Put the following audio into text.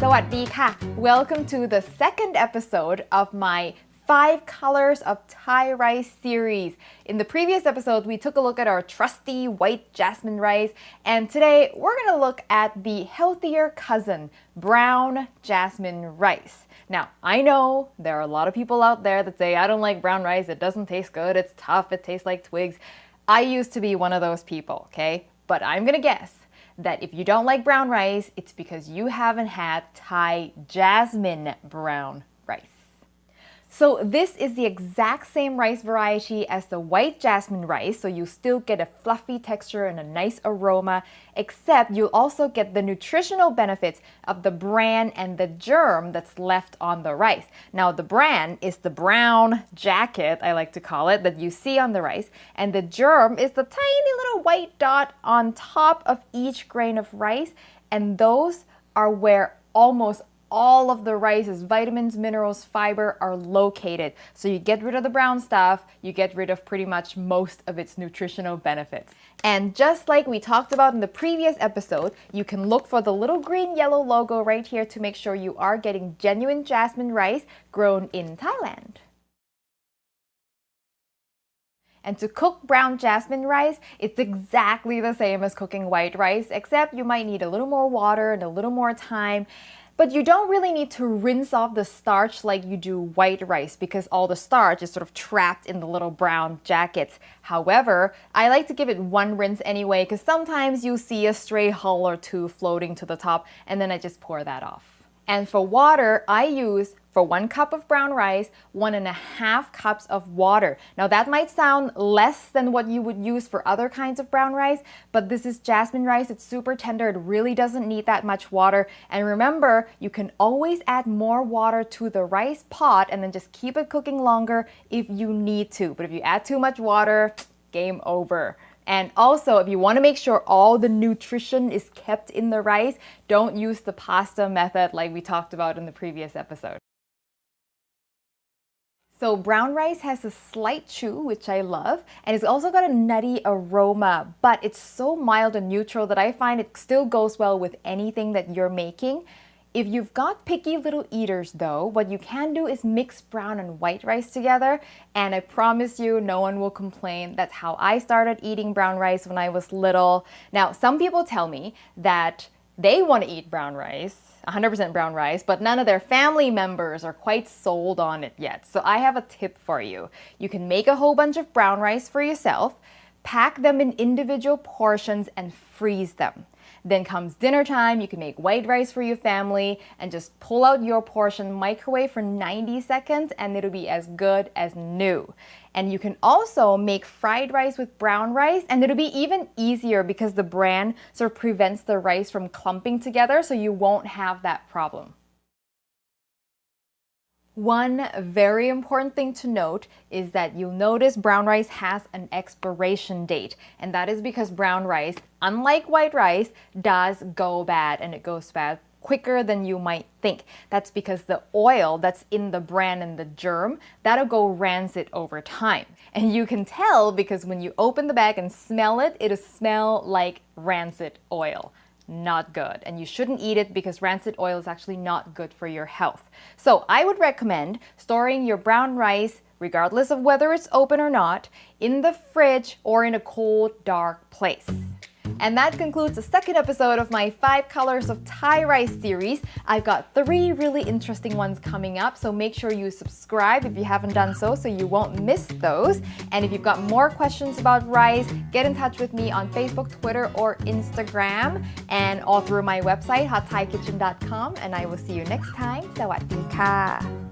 สวัสดีค่ะ Welcome to the second episode of my 5 colors of Thai rice series. In the previous episode, we took a look at our trusty white jasmine rice, and today we're going to look at the healthier cousin, brown jasmine rice. Now, I know there are a lot of people out there that say, I don't like brown rice, it doesn't taste good, it's tough, it tastes like twigs. I used to be one of those people, okay? But I'm going to guess that if you don't like brown rice, it's because you haven't had Thai jasmine brown rice. So this is the exact same rice variety as the white jasmine rice, so you still get a fluffy texture and a nice aroma, except you'll also get the nutritional benefits of the bran and the germ that's left on the rice. Now the bran is the brown jacket, I like to call it, that you see on the rice, and the germ is the tiny little white dot on top of each grain of rice, and those are where almost all of the rice's vitamins, minerals, fiber are located. So you get rid of the brown stuff, you get rid of pretty much most of its nutritional benefits. And just like we talked about in the previous episode, you can look for the little green-yellow logo right here to make sure you are getting genuine jasmine rice grown in Thailand. And to cook brown jasmine rice, it's exactly the same as cooking white rice, except you might need a little more water and a little more time. But you don't really need to rinse off the starch like you do white rice because all the starch is sort of trapped in the little brown jackets. However, I like to give it one rinse anyway because sometimes you see a stray hull or two floating to the top and then I just pour that off. And for water, I use, for 1 cup of brown rice, 1.5 cups of water. Now that might sound less than what you would use for other kinds of brown rice, but this is jasmine rice, it's super tender, it really doesn't need that much water. And remember, you can always add more water to the rice pot and then just keep it cooking longer if you need to. But if you add too much water, game over. And also, if you want to make sure all the nutrition is kept in the rice, don't use the pasta method like we talked about in the previous episode. So brown rice has a slight chew, which I love, and it's also got a nutty aroma, but it's so mild and neutral that I find it still goes well with anything that you're making. If you've got picky little eaters though, what you can do is mix brown and white rice together, and I promise you no one will complain. That's how I started eating brown rice when I was little. Now, some people tell me that they want to eat brown rice, 100% brown rice, but none of their family members are quite sold on it yet. So I have a tip for you. You can make a whole bunch of brown rice for yourself, pack them in individual portions and freeze them. Then comes dinner time, you can make white rice for your family and just pull out your portion, microwave for 90 seconds, and it'll be as good as new. And you can also make fried rice with brown rice, and it'll be even easier because the bran sort of prevents the rice from clumping together, so you won't have that problem. One very important thing to note is that you'll notice brown rice has an expiration date, and that is because brown rice, unlike white rice, does go bad, and it goes bad quicker than you might think. That's because the oil that's in the bran and the germ, that'll go rancid over time. And you can tell because when you open the bag and smell it, it'll smell like rancid oil. Not good, and you shouldn't eat it because rancid oil is actually not good for your health. So I would recommend storing your brown rice, regardless of whether it's open or not, in the fridge or in a cold, dark place. And that concludes the second episode of my 5 colors of Thai rice series. I've got 3 really interesting ones coming up, so make sure you subscribe if you haven't done so you won't miss those. And if you've got more questions about rice, get in touch with me on Facebook, Twitter, or Instagram, and all through my website, hotthaikitchen.com. And I will see you next time. สวัสดีค่ะ